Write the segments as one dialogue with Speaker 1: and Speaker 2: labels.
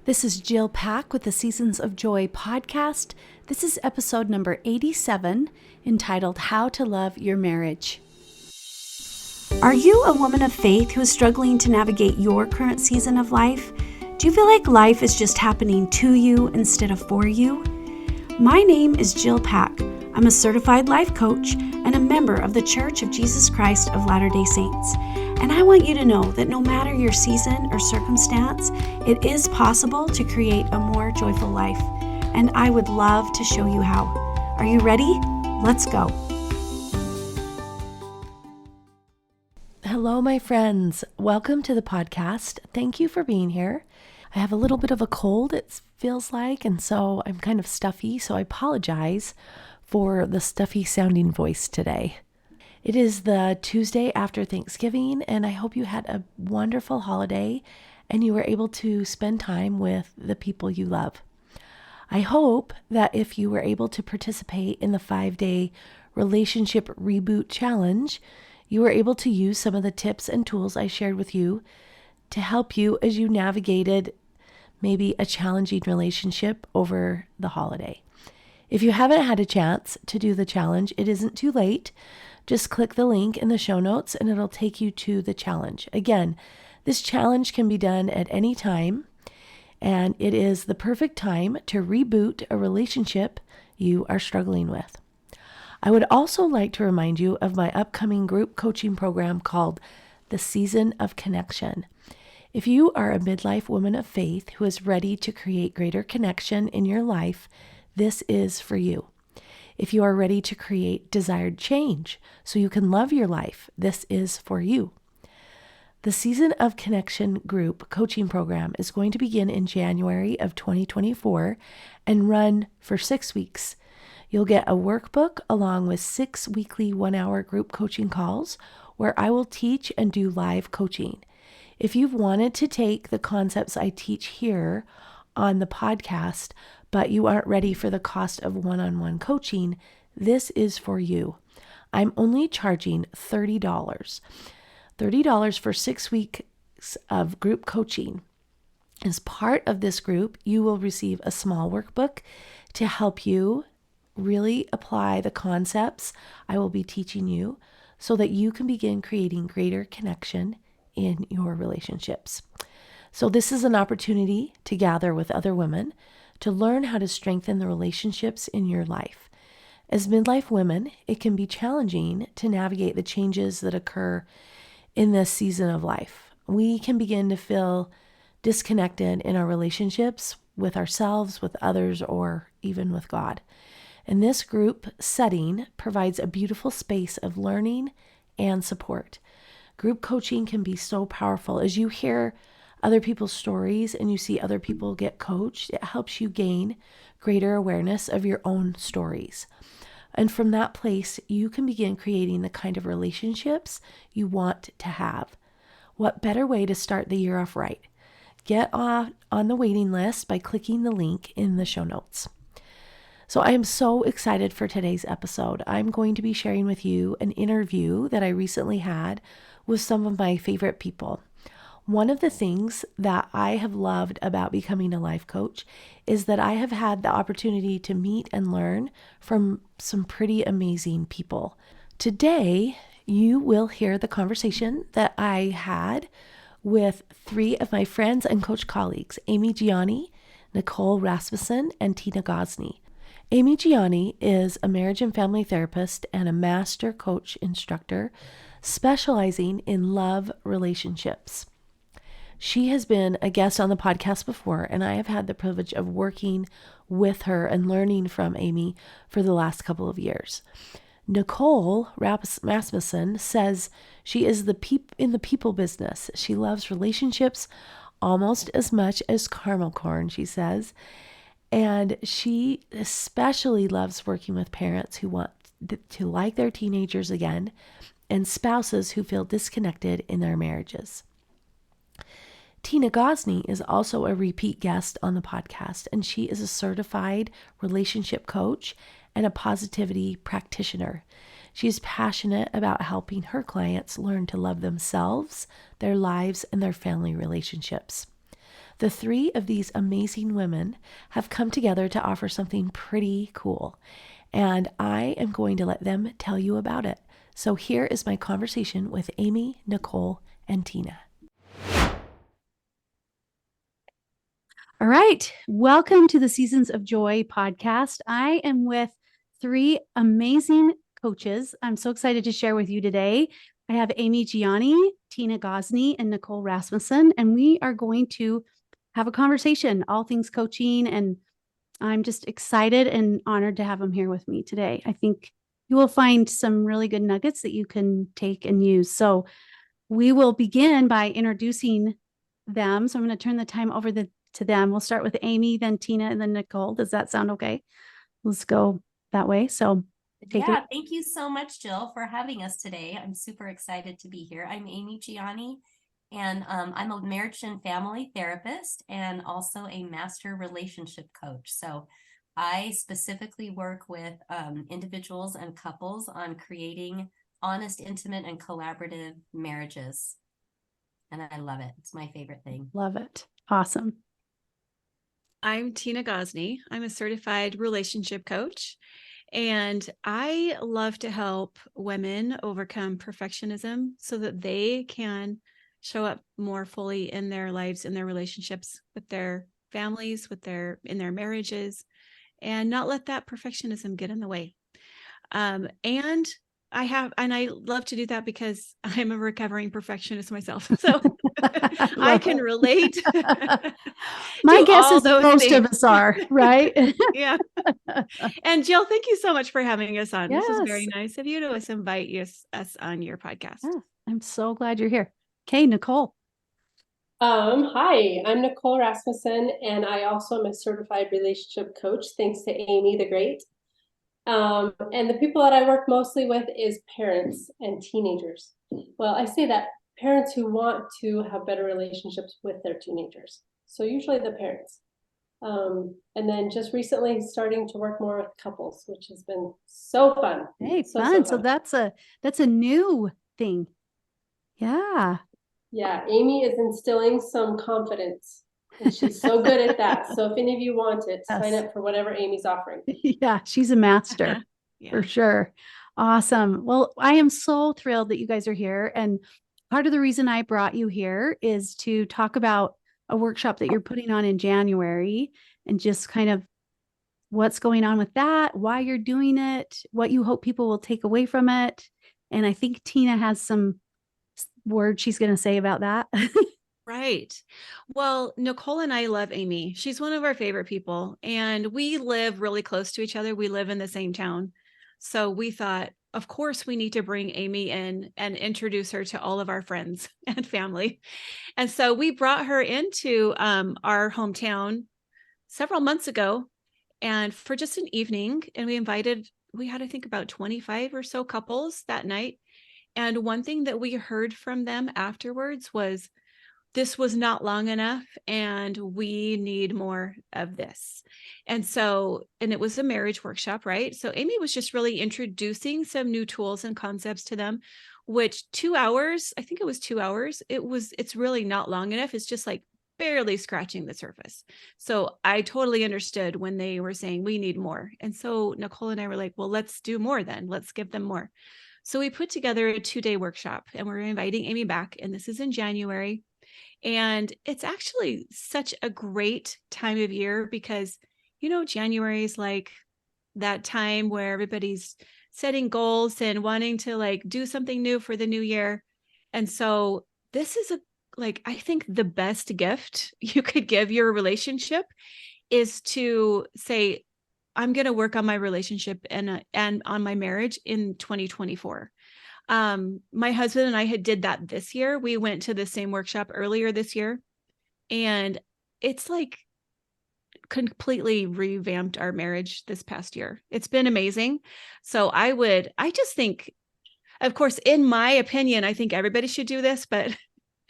Speaker 1: This is Jill Pack with the Seasons of Joy podcast. This is episode number 87, entitled How to Love Your Marriage. Are you a woman of faith who is struggling to navigate your current season of life? Do you feel like life is just happening to you instead of for you? My name is Jill Pack. I'm a certified life coach and a member of the Church of Jesus Christ of Latter-day Saints. And I want you to know that no matter your season or circumstance, it is possible to create a more joyful life. And I would love to show you how. Are you ready? Let's go. Hello, my friends. Welcome to the podcast. Thank you for being here. I have a little bit of a cold, it feels like, and so I'm kind of stuffy, so I apologize for the stuffy sounding voice today. It is the Tuesday after Thanksgiving, and I hope you had a wonderful holiday and you were able to spend time with the people you love. I hope that if you were able to participate in the 5-day relationship reboot challenge, you were able to use some of the tips and tools I shared with you to help you as you navigated maybe a challenging relationship over the holiday. If you haven't had a chance to do the challenge, it isn't too late. Just click the link in the show notes and it'll take you to the challenge. Again, this challenge can be done at any time, and it is the perfect time to reboot a relationship you are struggling with. I would also like to remind you of my upcoming group coaching program called The Season of Connection. If you are a midlife woman of faith who is ready to create greater connection in your life, this is for you. If you are ready to create desired change so you can love your life, this is for you. The Season of Connection group coaching program is going to begin in January of 2024 and run for 6 weeks. You'll get a workbook along with 6 weekly 1-hour group coaching calls where I will teach and do live coaching. If you've wanted to take the concepts I teach here on the podcast, but you aren't ready for the cost of one-on-one coaching, this is for you. I'm only charging $30. $30 for 6 weeks of group coaching. As part of this group, you will receive a small workbook to help you really apply the concepts I will be teaching you so that you can begin creating greater connection in your relationships. So this is an opportunity to gather with other women to learn how to strengthen the relationships in your life. As midlife women, it can be challenging to navigate the changes that occur in this season of life. We can begin to feel disconnected in our relationships with ourselves, with others, or even with God. And this group setting provides a beautiful space of learning and support. Group coaching can be so powerful. As you hear other people's stories and you see other people get coached, it helps you gain greater awareness of your own stories. And from that place, you can begin creating the kind of relationships you want to have. What better way to start the year off right? Get on the waiting list by clicking the link in the show notes. So I am so excited for today's episode. I'm going to be sharing with you an interview that I recently had with some of my favorite people. One of the things that I have loved about becoming a life coach is that I have had the opportunity to meet and learn from some pretty amazing people. Today, you will hear the conversation that I had with 3 of my friends and coach colleagues, Aimée Gianni, Nicole Rasmussen, and Tina Gosney. Aimée Gianni is a marriage and family therapist and a Master Coach Instructor specializing in love relationships. She has been a guest on the podcast before, and I have had the privilege of working with her and learning from Aimée for the last couple of years. Nicole Rasmussen says she is in the people business. She loves relationships almost as much as caramel corn, she says. And she especially loves working with parents who want to like their teenagers again and spouses who feel disconnected in their marriages. Tina Gosney is also a repeat guest on the podcast, and she is a certified relationship coach and a positivity practitioner. She is passionate about helping her clients learn to love themselves, their lives, and their family relationships. The three of these amazing women have come together to offer something pretty cool, and I am going to let them tell you about it. So here is my conversation with Aimée, Nicole, and Tina.
Speaker 2: All right. Welcome to the Seasons of Joy podcast. I am with three amazing coaches. I'm so excited to share with you today. I have Aimée Gianni, Tina Gosney, and Nicole Rasmussen, and we are going to have a conversation, all things coaching. And I'm just excited and honored to have them here with me today. I think you will find some really good nuggets that you can take and use. So we will begin by introducing them. So I'm going to turn the time over to them. We'll start with Aimée, then Tina, and then Nicole. Does that sound okay? Let's go that way. So
Speaker 3: yeah, thank you so much, Jill, for having us today. I'm super excited to be here. I'm Aimée Gianni, and I'm a marriage and family therapist and also a master relationship coach. So I specifically work with individuals and couples on creating honest, intimate, and collaborative marriages. And I love it. It's my favorite thing.
Speaker 2: Love it. Awesome.
Speaker 4: I'm Tina Gosney. I'm a certified relationship coach, and I love to help women overcome perfectionism so that they can show up more fully in their lives, in their relationships with their families, in their marriages, and not let that perfectionism get in the way. And I love to do that because I'm a recovering perfectionist myself. So I can relate.
Speaker 2: My guess is most of us are, right?
Speaker 4: Yeah. And Jill, thank you so much for having us on.
Speaker 2: Yes.
Speaker 4: This is very nice of you to invite us on your podcast.
Speaker 2: Yeah, I'm so glad you're here. Okay, Nicole.
Speaker 5: Hi, I'm Nicole Rasmussen, and I also am a certified relationship coach, thanks to Aimée the Great. And the people that I work mostly with is parents and teenagers. Well, I say that parents who want to have better relationships with their teenagers. So usually the parents. And then just recently starting to work more with couples, which has been so fun.
Speaker 2: Hey,
Speaker 5: so
Speaker 2: fun.
Speaker 5: fun.
Speaker 2: So that's a new thing. Yeah.
Speaker 5: Yeah, Aimée is instilling some confidence. And she's so good at that. So if any of you want it, sign up for whatever Amy's offering.
Speaker 2: Yeah, she's a master for sure. Awesome. Well, I am so thrilled that you guys are here. And part of the reason I brought you here is to talk about a workshop that you're putting on in January and just kind of what's going on with that, why you're doing it, what you hope people will take away from it. And I think Tina has some words she's going to say about that.
Speaker 4: Right. Well, Nicole and I love Aimée. She's one of our favorite people, and we live really close to each other. We live in the same town. So we thought, of course, we need to bring Aimée in and introduce her to all of our friends and family. And so we brought her into our hometown several months ago, and for just an evening, and we had, I think, about 25 or so couples that night. And one thing that we heard from them afterwards was, this was not long enough and we need more of this. And it was a marriage workshop, right? So Aimée was just really introducing some new tools and concepts to them, which 2 hours, I think it was 2 hours. It's really not long enough. It's just like barely scratching the surface. So I totally understood when they were saying we need more. And so Nicole and I were like, well, let's do more then. Let's give them more. So we put together a 2-day workshop, and we're inviting Aimée back. And this is in January. And it's actually such a great time of year because, January is like that time where everybody's setting goals and wanting to like do something new for the new year. And so this is I think the best gift you could give your relationship is to say, I'm going to work on my relationship and on my marriage in 2024. My husband and I did that this year. We went to the same workshop earlier this year, and it's like completely revamped our marriage this past year. It's been amazing. So I just think, of course, in my opinion, I think everybody should do this, but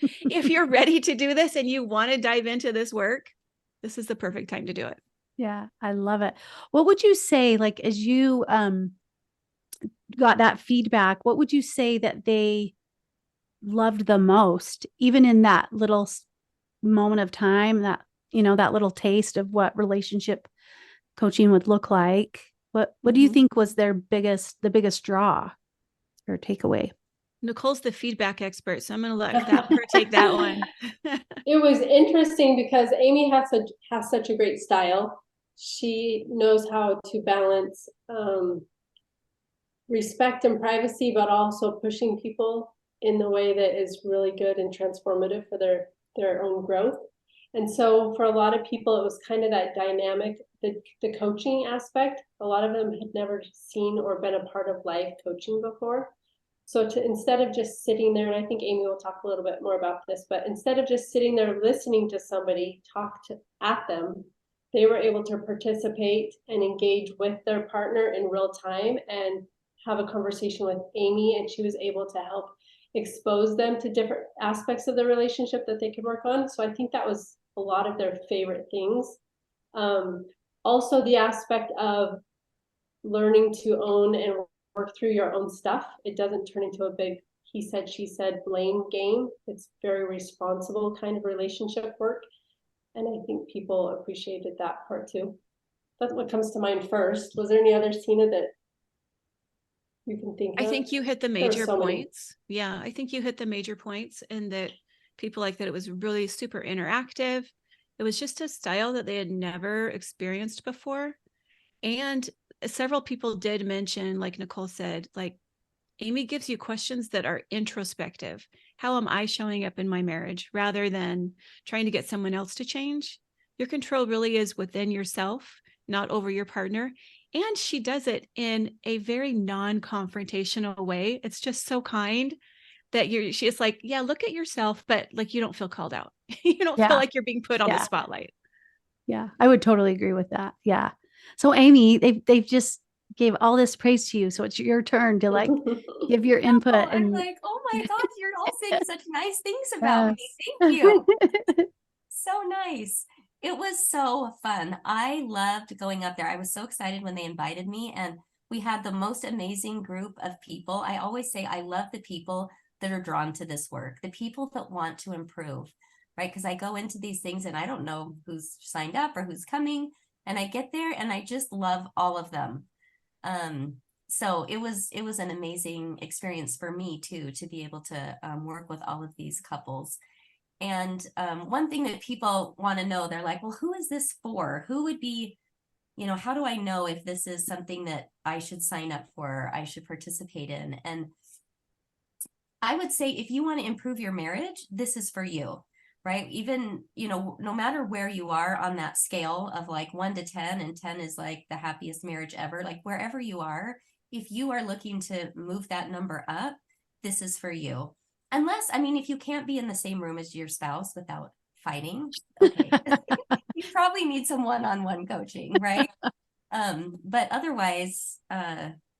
Speaker 4: if you're ready to do this and you want to dive into this work, this is the perfect time to do it.
Speaker 2: Yeah, I love it. What would you say, like, as you got that feedback, what would you say that they loved the most, even in that little moment of time, that, that little taste of what relationship coaching would look like. What do you think was the biggest draw or takeaway?
Speaker 4: Nicole's the feedback expert, so I'm going to let her take that one.
Speaker 5: It was interesting because Aimée has such a great style. She knows how to balance respect and privacy, but also pushing people in the way that is really good and transformative for their own growth. And so for a lot of people, it was kind of that dynamic, the coaching aspect. A lot of them had never seen or been a part of live coaching before. So instead of just sitting there, and I think Aimée will talk a little bit more about this, but instead of just sitting there listening to somebody at them, they were able to participate and engage with their partner in real time and have a conversation with Aimée, and she was able to help expose them to different aspects of the relationship that they could work on. So I think that was a lot of their favorite things. Also the aspect of learning to own and work through your own stuff. It doesn't turn into a big he said, she said blame game. It's very responsible kind of relationship work. And I think people appreciated that part too. That's what comes to mind first. Was there any other, Tina, that you can think of?
Speaker 4: I think you hit the major
Speaker 5: so
Speaker 4: points. Yeah, I think you hit the major points, and that people like that it was really super interactive. It was just a style that they had never experienced before. And several people did mention, like Nicole said, like Aimée gives you questions that are introspective. How am I showing up in my marriage rather than trying to get someone else to change? Your control really is within yourself, not over your partner. And she does it in a very non-confrontational way. It's just so kind that she's like, yeah, look at yourself, but like, you don't feel called out. You don't feel like you're being put on the spotlight.
Speaker 2: Yeah, I would totally agree with that. Yeah. So Aimée, they've just gave all this praise to you. So it's your turn to like give your input.
Speaker 3: I'm like, oh my God, you're all saying such nice things about me. Thank you. So nice. It was so fun. I loved going up there. I was so excited when they invited me, and we had the most amazing group of people. I always say I love the people that are drawn to this work, the people that want to improve, right? Because I go into these things and I don't know who's signed up or who's coming, and I get there and I just love all of them. So it was an amazing experience for me too, to be able to work with all of these couples. And one thing that people want to know, they're like, well, who is this for? Who would be, how do I know if this is something that I should sign up for, I should participate in? And I would say, if you want to improve your marriage, this is for you, right? Even, no matter where you are on that scale of like 1 to 10, and 10 is like the happiest marriage ever, like wherever you are, if you are looking to move that number up, this is for you. Unless, if you can't be in the same room as your spouse without fighting, okay, you probably need some one-on-one coaching, right? But otherwise,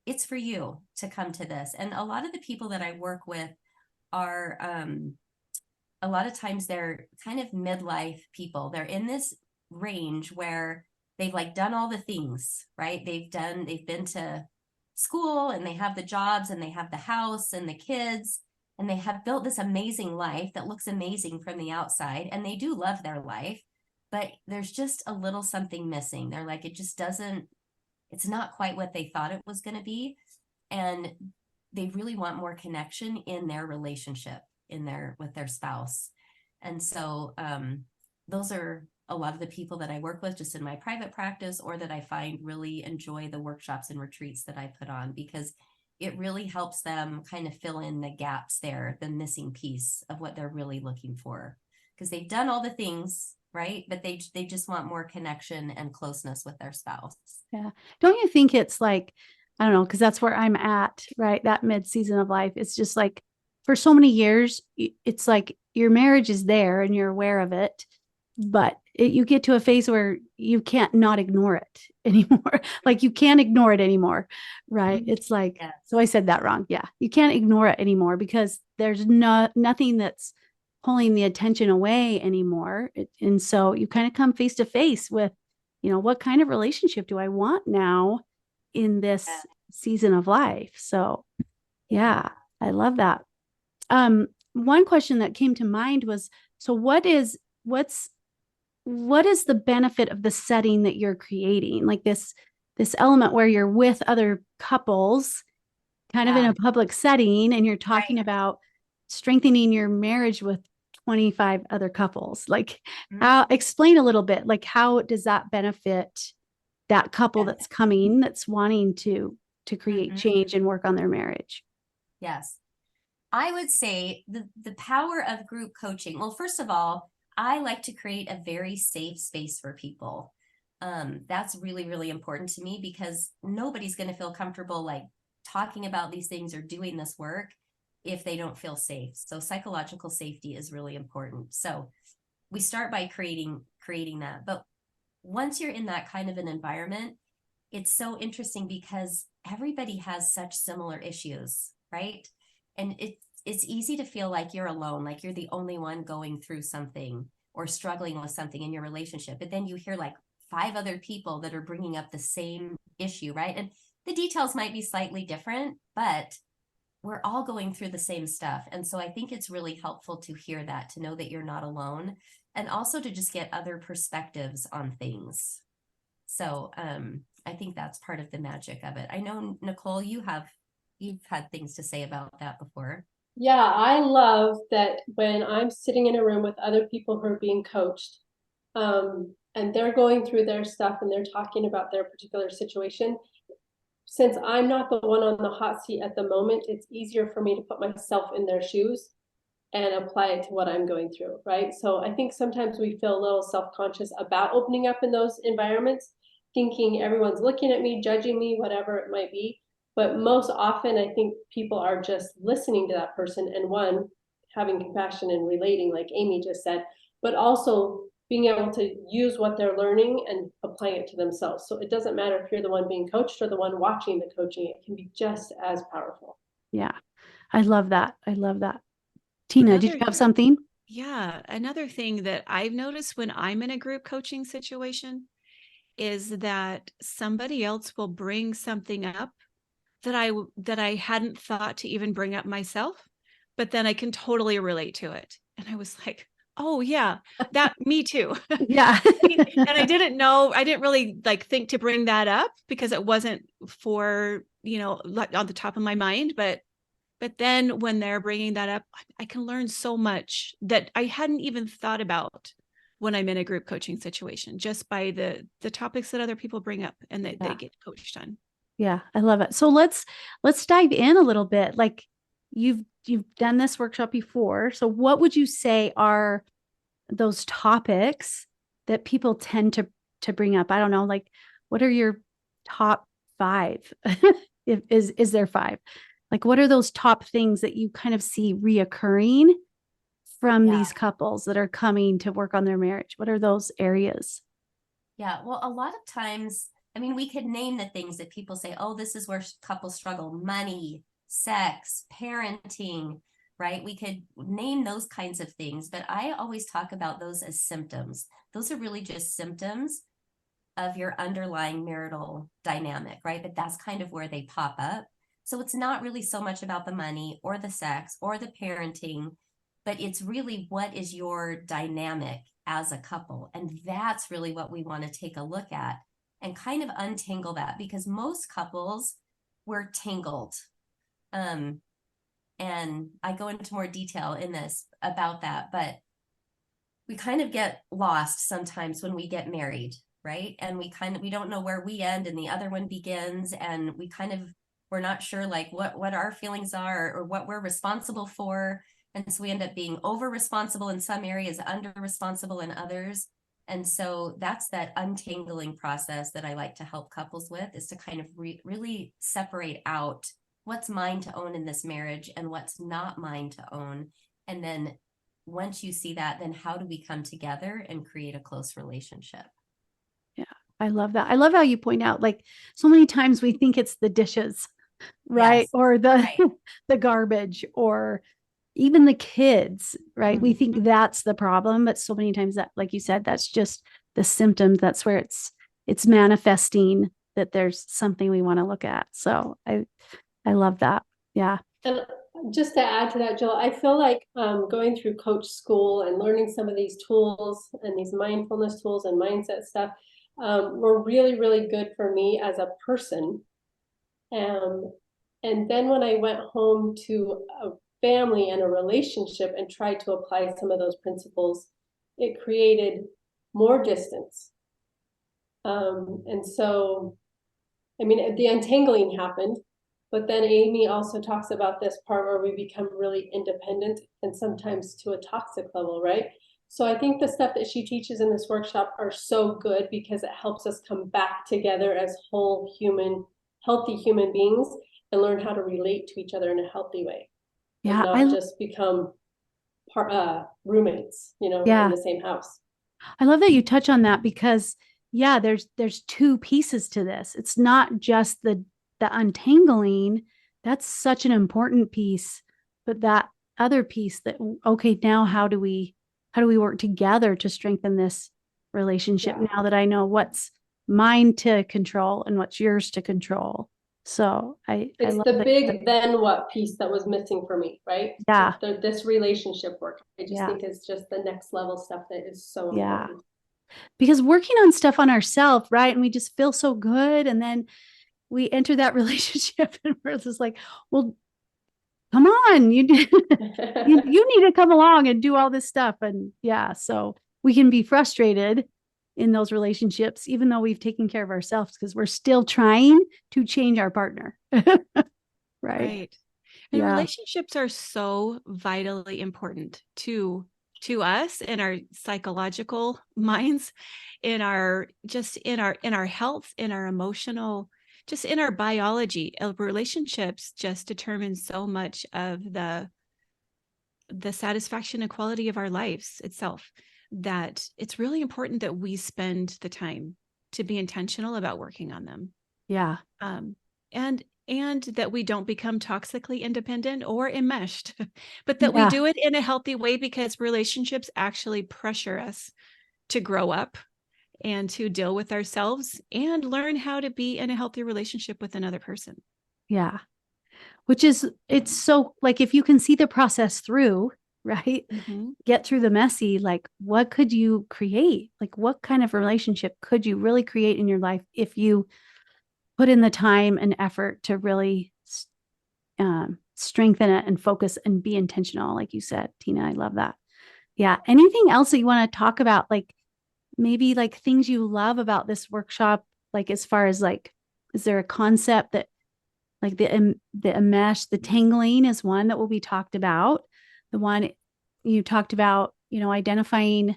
Speaker 3: it's for you to come to this. And a lot of the people that I work with are, a lot of times they're kind of midlife people. They're in this range where they've like done all the things, right? They've been to school, and they have the jobs, and they have the house and the kids, and they have built this amazing life that looks amazing from the outside, and they do love their life, but there's just a little something missing. They're like, it's not quite what they thought it was going to be. And they really want more connection in their relationship, with their spouse. And so those are a lot of the people that I work with just in my private practice, or that I find really enjoy the workshops and retreats that I put on, because it really helps them kind of fill in the gaps there, the missing piece of what they're really looking for, because they've done all the things, right? But they just want more connection and closeness with their spouse.
Speaker 2: Yeah. Don't you think it's like, I don't know, because that's where I'm at, right? That mid-season of life. It's just like, for so many years, it's like your marriage is there and you're aware of it, but you get to a phase where you can't not ignore it anymore. Like you can't ignore it anymore, right? It's like,
Speaker 3: Yeah.
Speaker 2: So I said that wrong. Yeah. You can't ignore it anymore because there's nothing that's pulling the attention away anymore. And so you kind of come face to face with, what kind of relationship do I want now in this season of life? So yeah, I love that. One question that came to mind was, so what is what is the benefit of the setting that you're creating? Like this element where you're with other couples kind of in
Speaker 3: Yeah.
Speaker 2: a public setting, and you're talking
Speaker 3: Right.
Speaker 2: about strengthening your marriage with 25 other couples. Like,
Speaker 3: Mhm.
Speaker 2: explain a little bit, like, how does that benefit that couple
Speaker 3: Yeah.
Speaker 2: that's coming, that's wanting to create
Speaker 3: Mhm.
Speaker 2: change and work on their marriage?
Speaker 3: Yes. I would say the power of group coaching. Well, first of all, I like to create a very safe space for people. That's really, really important to me because nobody's going to feel comfortable like talking about these things or doing this work if they don't feel safe. So psychological safety is really important. So we start by creating that. But once you're in that kind of an environment, it's so interesting because everybody has such similar issues, right? And it's easy to feel like you're alone, like you're the only one going through something or struggling with something in your relationship. But then you hear like 5 other people that are bringing up the same issue, right? And the details might be slightly different, but we're all going through the same stuff. And so I think it's really helpful to hear that, to know that you're not alone, and also to just get other perspectives on things. So I think that's part of the magic of it. I know, Nicole, you've had things to say about that before.
Speaker 5: Yeah, I love that when I'm sitting in a room with other people who are being coached, and they're going through their stuff and they're talking about their particular situation. Since I'm not the one on the hot seat at the moment, it's easier for me to put myself in their shoes and apply it to what I'm going through, right? So I think sometimes we feel a little self-conscious about opening up in those environments, thinking everyone's looking at me, judging me, whatever it might be. But most often, I think people are just listening to that person and, one, having compassion and relating, like Aimée just said, but also being able to use what they're learning and applying it to themselves. So it doesn't matter if you're the one being coached or the one watching the coaching, it can be just as powerful.
Speaker 2: Yeah, I love that. I love that. Tina, did you
Speaker 4: Another,
Speaker 2: have something?
Speaker 4: yeah, another thing that I've noticed when I'm in a group coaching situation is that somebody else will bring something up that I hadn't thought to even bring up myself, but then I can totally relate to it. And I was like, oh yeah, that me too.
Speaker 2: Yeah.
Speaker 4: And I didn't really like think to bring that up because it wasn't for, like on the top of my mind, but then when they're bringing that up, I can learn so much that I hadn't even thought about when I'm in a group coaching situation, just by the topics that other people bring up and that they get coached on.
Speaker 2: Yeah, I love it. So let's dive in a little bit. Like, you've done this workshop before. So what would you say are those topics that people tend to bring up? I don't know, like, what are your top 5? Is there 5? Like, what are those top things that you kind of see reoccurring from
Speaker 3: Yeah.
Speaker 2: these couples that are coming to work on their marriage? What are those areas?
Speaker 3: Yeah. Well, a lot of times, I mean, we could name the things that people say, oh, this is where couples struggle: money, sex, parenting, right? We could name those kinds of things, but I always talk about those as symptoms. Those are really just symptoms of your underlying marital dynamic, right? But that's kind of where they pop up. So it's not really so much about the money or the sex or the parenting, but it's really what is your dynamic as a couple. And that's really what we want to take a look at and kind of untangle that, because most couples were tangled. And I go into more detail in this about that, but we kind of get lost sometimes when we get married, right? And we don't know where we end and the other one begins, and we're not sure like what our feelings are or what we're responsible for. And so we end up being over responsible in some areas, under responsible in others. And so that's that untangling process that I like to help couples with, is to kind of really separate out what's mine to own in this marriage and what's not mine to own. And then once you see that, then how do we come together and create a close relationship?
Speaker 2: Yeah, I love that. I love how you point out, like, so many times we think it's the dishes, right?
Speaker 3: Yes.
Speaker 2: Or the
Speaker 3: Right.
Speaker 2: the garbage, or even the kids, right? We think
Speaker 3: Mhm.
Speaker 2: that's the problem, but so many times that, like you said, that's just the symptoms. That's where it's manifesting that there's something we want to look at. So I love that. Yeah.
Speaker 5: And just to add to that, Jill, I feel like going through coach school and learning some of these tools and these mindfulness tools and mindset stuff were really, really good for me as a person. And then when I went home to a family and a relationship and tried to apply some of those principles, it created more distance. And so, I mean, the untangling happened, but then Aimée also talks about this part where we become really independent and sometimes to a toxic level, right? So I think the stuff that she teaches in this workshop are so good because it helps us come back together as whole human, healthy human beings and learn how to relate to each other in a healthy way.
Speaker 2: Yeah.
Speaker 5: And not just become roommates, in the same house.
Speaker 2: I love that you touch on that because there's two pieces to this. It's not just the untangling. That's such an important piece, but that other piece that, okay, now how do we work together to strengthen this relationship now that I know what's mine to control and what's yours to control? So
Speaker 5: it's the big then what piece that was missing for me, right?
Speaker 2: Yeah.
Speaker 5: This relationship work. I just think it's just the next level stuff that is so important.
Speaker 2: Because working on stuff on ourselves, right? And we just feel so good. And then we enter that relationship and we're just like, well, come on, you need to come along and do all this stuff. And so we can be frustrated in those relationships, even though we've taken care of ourselves because we're still trying to change our partner. Right.
Speaker 4: And relationships are so vitally important to us in our psychological minds, in our health, in our emotional, just in our biology. Relationships just determine so much of the satisfaction and quality of our lives itself, that it's really important that we spend the time to be intentional about working on them.
Speaker 2: Yeah.
Speaker 4: And that we don't become toxically independent or enmeshed, but that we do it in a healthy way, because relationships actually pressure us to grow up and to deal with ourselves and learn how to be in a healthy relationship with another person.
Speaker 2: Yeah. Which is, it's so like, if you can see the process through, right?
Speaker 4: Mm-hmm.
Speaker 2: Get through the messy, like what could you create? Like what kind of relationship could you really create in your life if you put in the time and effort to really strengthen it and focus and be intentional, like you said, Tina. I love that. Yeah. Anything else that you want to talk about? Like maybe like things you love about this workshop, like as far as like, is there a concept that like the enmesh, the tangling is one that will be talked about. The one you talked about, identifying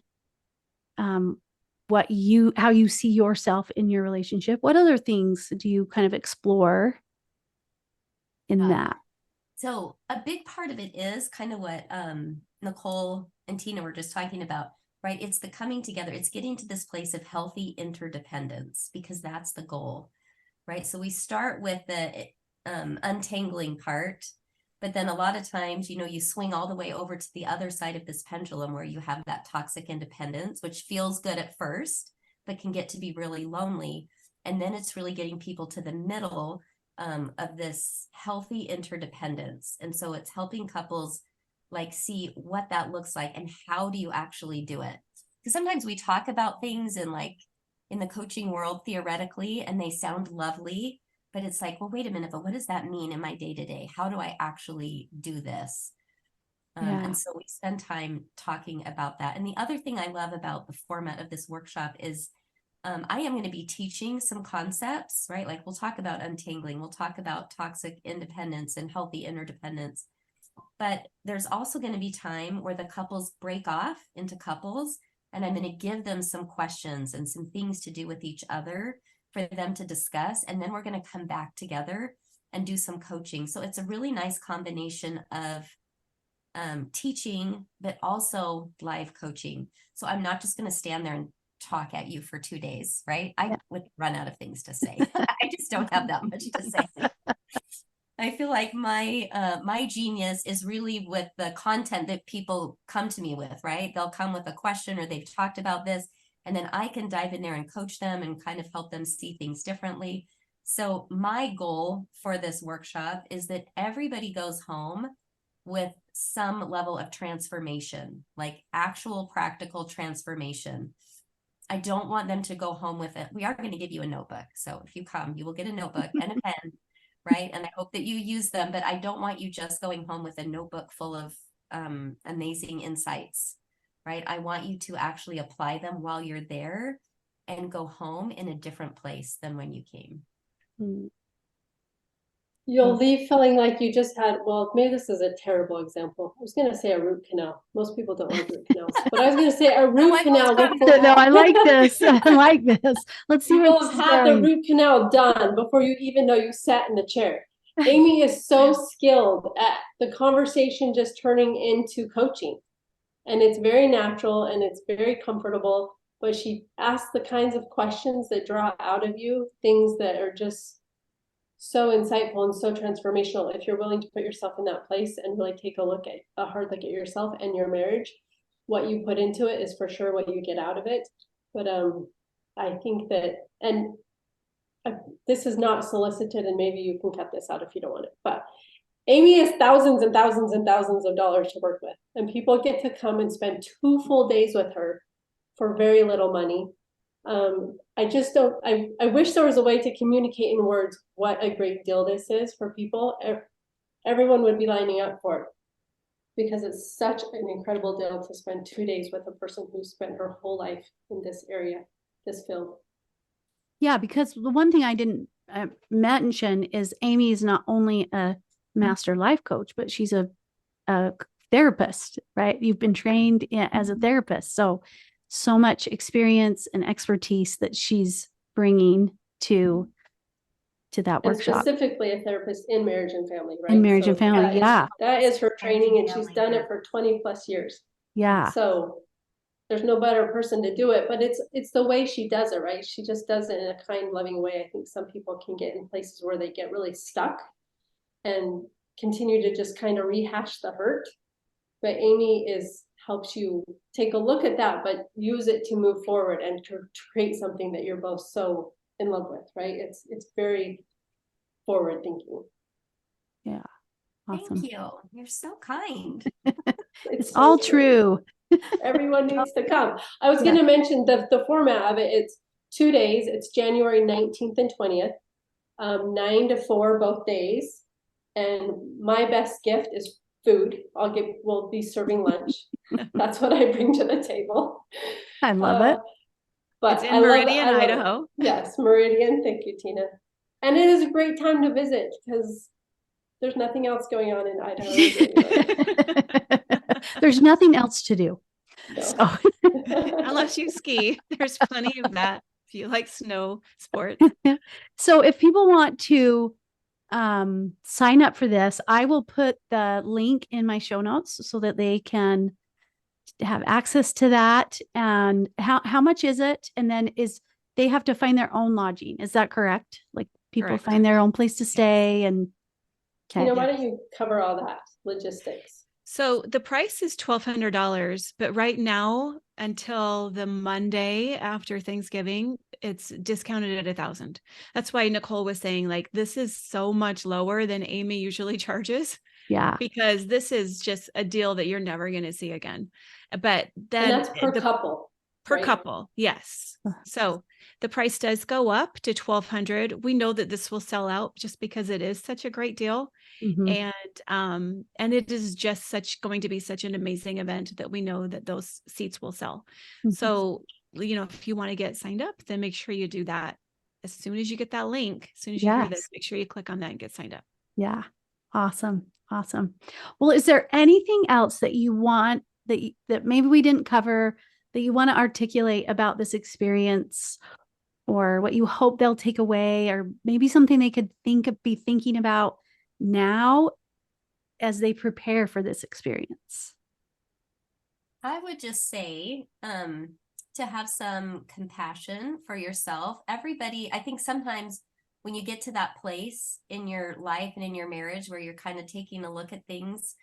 Speaker 2: how you see yourself in your relationship. What other things do you kind of explore in that?
Speaker 3: So a big part of it is kind of what Nicole and Tina were just talking about, right? It's the coming together. It's getting to this place of healthy interdependence, because that's the goal, right? So we start with the untangling part, but then a lot of times, you swing all the way over to the other side of this pendulum where you have that toxic independence, which feels good at first, but can get to be really lonely. And then it's really getting people to the middle of this healthy interdependence. And so it's helping couples like see what that looks like and how do you actually do it? Because sometimes we talk about things in the coaching world theoretically, and they sound lovely, but it's like, well, wait a minute, but what does that mean in my day-to-day? How do I actually do this? And so we spend time talking about that. And the other thing I love about the format of this workshop is I am going to be teaching some concepts, right? Like we'll talk about untangling, we'll talk about toxic independence and healthy interdependence. But there's also going to be time where the couples break off into couples, and I'm going to give them some questions and some things to do with each other for them to discuss. And then we're going to come back together and do some coaching. So it's a really nice combination of teaching, but also live coaching. So I'm not just going to stand there and talk at you for 2 days, right? I would run out of things to say. I just don't have that much to say. I feel like my genius is really with the content that people come to me with, right? They'll come with a question or they've talked about this, and then I can dive in there and coach them and kind of help them see things differently. So my goal for this workshop is that everybody goes home with some level of transformation, like actual practical transformation. I don't want them to go home with it. We are going to give you a notebook. So if you come, you will get a notebook and a pen, right? And I hope that you use them, but I don't want you just going home with a notebook full of amazing insights, right? I want you to actually apply them while you're there and go home in a different place than when you came.
Speaker 5: You'll leave feeling like you just had, well, maybe this is a terrible example. I was going to say a root canal. Most people don't like root canals, but I was going to say a root canal.
Speaker 2: No, I like this. I like this. Let's see
Speaker 5: You'll
Speaker 2: where
Speaker 5: have had the root canal done before you even know you sat in the chair. Aimée is so skilled at the conversation just turning into coaching. And it's very natural and it's very comfortable, but she asks the kinds of questions that draw out of you things that are just so insightful and so transformational. If you're willing to put yourself in that place and really take a hard look at yourself and your marriage, what you put into it is for sure what you get out of it. But I think that, and this is not solicited, and maybe you can cut this out if you don't want it, but Aimée has thousands and thousands and thousands of dollars to work with, and people get to come and spend 2 full days with her for very little money. I just don't, I wish there was a way to communicate in words what a great deal this is for people. Everyone would be lining up for it because it's such an incredible deal to spend 2 days with a person who spent her whole life in this area, this field.
Speaker 2: Yeah, because the one thing I didn't mention is Aimée is not only a master life coach, but she's a therapist, right? You've been trained as a therapist. So much experience and expertise that she's bringing to that
Speaker 5: And
Speaker 2: workshop.
Speaker 5: specifically a therapist in marriage and family, right?
Speaker 2: In marriage and family,
Speaker 5: that is her training, and she's done it for 20 plus years.
Speaker 2: Yeah.
Speaker 5: So there's no better person to do it, but it's the way she does it, right? She just does it in a kind, loving way. I think some people can get in places where they get really stuck and continue to just kind of rehash the hurt. But Aimée helps you take a look at that, but use it to move forward and to create something that you're both so in love with, right? It's very forward thinking.
Speaker 2: Yeah. Awesome.
Speaker 3: Thank you. You're so kind.
Speaker 2: It's all true.
Speaker 5: Everyone needs to come. I was going to mention the format of it. It's 2 days. It's January 19th and 20th, 9 to 4 both days. And my best gift is food. We'll be serving lunch. That's what I bring to the table.
Speaker 2: I love it.
Speaker 4: But it's in Meridian, Idaho.
Speaker 5: Yes, Meridian. Thank you, Tina. And it is a great time to visit because there's nothing else going on in Idaho.
Speaker 2: There's nothing else to do.
Speaker 5: No.
Speaker 2: So.
Speaker 4: Unless you ski, there's plenty of that if you like snow sports.
Speaker 2: So if people want to sign up for this, I will put the link in my show notes so that they can have access to that. And how much is it? And then they have to find their own lodging. Is that correct? Like people
Speaker 4: Correct.
Speaker 2: find their own place to stay and
Speaker 5: why don't you cover all that logistics?
Speaker 4: So the price is $1,200, but right now until the Monday after Thanksgiving, it's discounted at $1,000. That's why Nicole was saying like, this is so much lower than Aimée usually charges.
Speaker 2: Yeah.
Speaker 4: Because this is just a deal that you're never going to see again. But then
Speaker 5: and that's per couple.
Speaker 4: Per
Speaker 5: right?
Speaker 4: couple. Yes. So the price does go up to $1,200. We know that this will sell out just because it is such a great deal.
Speaker 2: Mm-hmm.
Speaker 4: And it is just going to be such an amazing event that we know that those seats will sell. Mm-hmm. So, if you want to get signed up, then make sure you do that as soon as you get that link. As soon as you hear this, make sure you click on that and get signed up.
Speaker 2: Yeah. Awesome. Well, is there anything else that you want that maybe we didn't cover that you want to articulate about this experience, or what you hope they'll take away, or maybe something they could be thinking about now as they prepare for this experience?
Speaker 3: I would just say to have some compassion for yourself. Everybody, I think sometimes when you get to that place in your life and in your marriage where you're kind of taking a look at things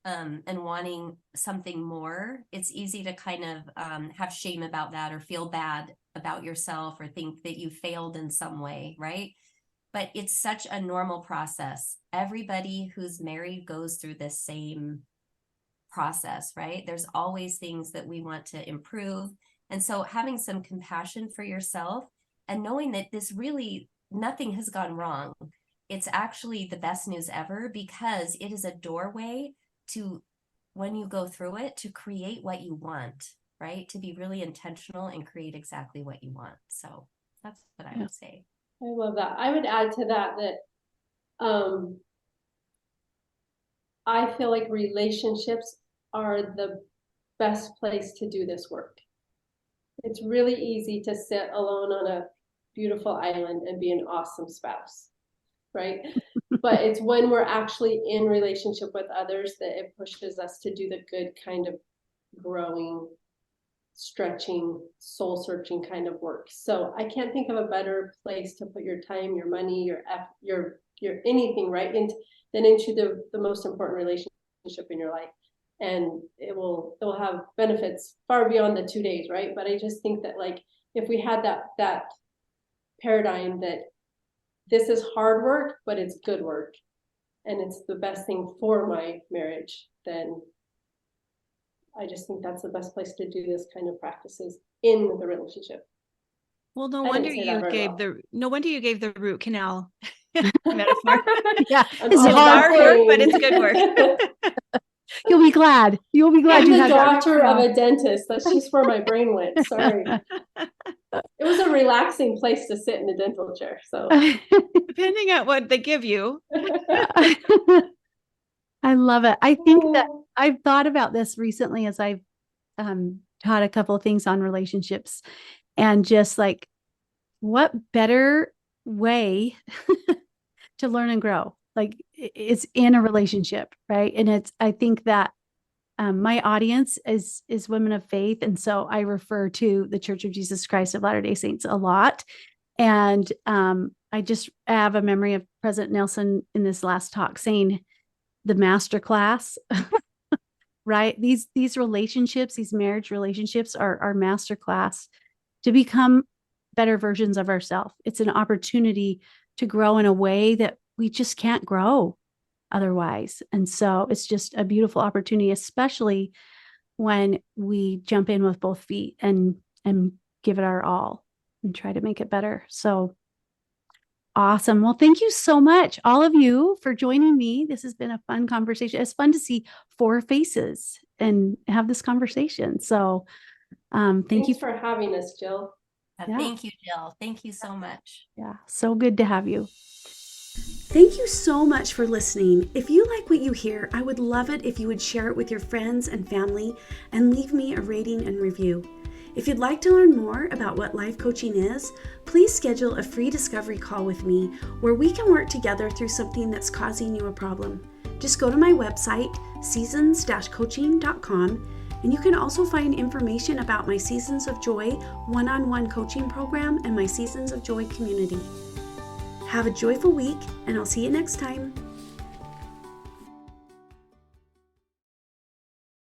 Speaker 3: and wanting something more, it's easy to kind of have shame about that or feel bad about yourself or think that you failed in some way, right? but it's such a normal process. Everybody who's married goes through this same process, right? There's always things that we want to improve. And so having some compassion for yourself and knowing that this really, nothing has gone wrong. It's actually the best news ever, because it is a doorway to, when you go through it, to create what you want, right? To be really intentional and create exactly what you want. So that's what I would say.
Speaker 5: I love that. I would add to that I feel like relationships are the best place to do this work. It's really easy to sit alone on a beautiful island and be an awesome spouse, right? But it's when we're actually in relationship with others that it pushes us to do the good kind of growing, stretching, soul searching kind of work. So I can't think of a better place to put your time, your money, your anything, right, than into the most important relationship in your life. And it will have benefits far beyond the 2 days, right? But I just think that, like, if we had that paradigm that this is hard work, but it's good work, and it's the best thing for my marriage, then I just think that's the best place to do this kind of practices in the relationship.
Speaker 4: Well, no
Speaker 5: I
Speaker 4: wonder
Speaker 5: didn't say that
Speaker 4: you
Speaker 5: very
Speaker 4: gave
Speaker 5: well.
Speaker 4: no wonder you gave the root canal metaphor.
Speaker 2: Yeah,
Speaker 5: I'm
Speaker 2: it's
Speaker 5: all
Speaker 2: hard
Speaker 5: about
Speaker 4: work, but
Speaker 5: pain.
Speaker 4: it's good work.
Speaker 2: You'll be glad. You'll be glad
Speaker 5: I'm
Speaker 2: you
Speaker 5: the
Speaker 2: had that root
Speaker 5: daughter of
Speaker 2: canal.
Speaker 5: a dentist. That's just where my brain went. Sorry. It was a relaxing place to sit in the dental chair. So
Speaker 4: Depending on what they give you.
Speaker 2: I love it. I think that I've thought about this recently as I've taught a couple of things on relationships, and just like, what better way to learn and grow? Like, it's in a relationship, right? And I think that my audience is women of faith. And so I refer to the Church of Jesus Christ of Latter-day Saints a lot. And I just have a memory of President Nelson in this last talk saying the master class, right? These relationships, these marriage relationships are our master class to become better versions of ourselves. It's an opportunity to grow in a way that we just can't grow otherwise. And so it's just a beautiful opportunity, especially when we jump in with both feet and give it our all and try to make it better. So awesome. Well, thank you so much, all of you, for joining me. This has been a fun conversation. It's fun to see 4 faces and have this conversation. So thank you
Speaker 5: for having us, Jill.
Speaker 2: Yeah.
Speaker 3: Thank you, Jill. Thank you so much.
Speaker 2: Yeah, so good to have you.
Speaker 1: Thank you so much for listening. If you like what you hear, I would love it if you would share it with your friends and family and leave me a rating and review. If you'd like to learn more about what life coaching is, please schedule a free discovery call with me where we can work together through something that's causing you a problem. Just go to my website, seasons-coaching.com, and you can also find information about my Seasons of Joy one-on-one coaching program and my Seasons of Joy community. Have a joyful week, and I'll see you next time.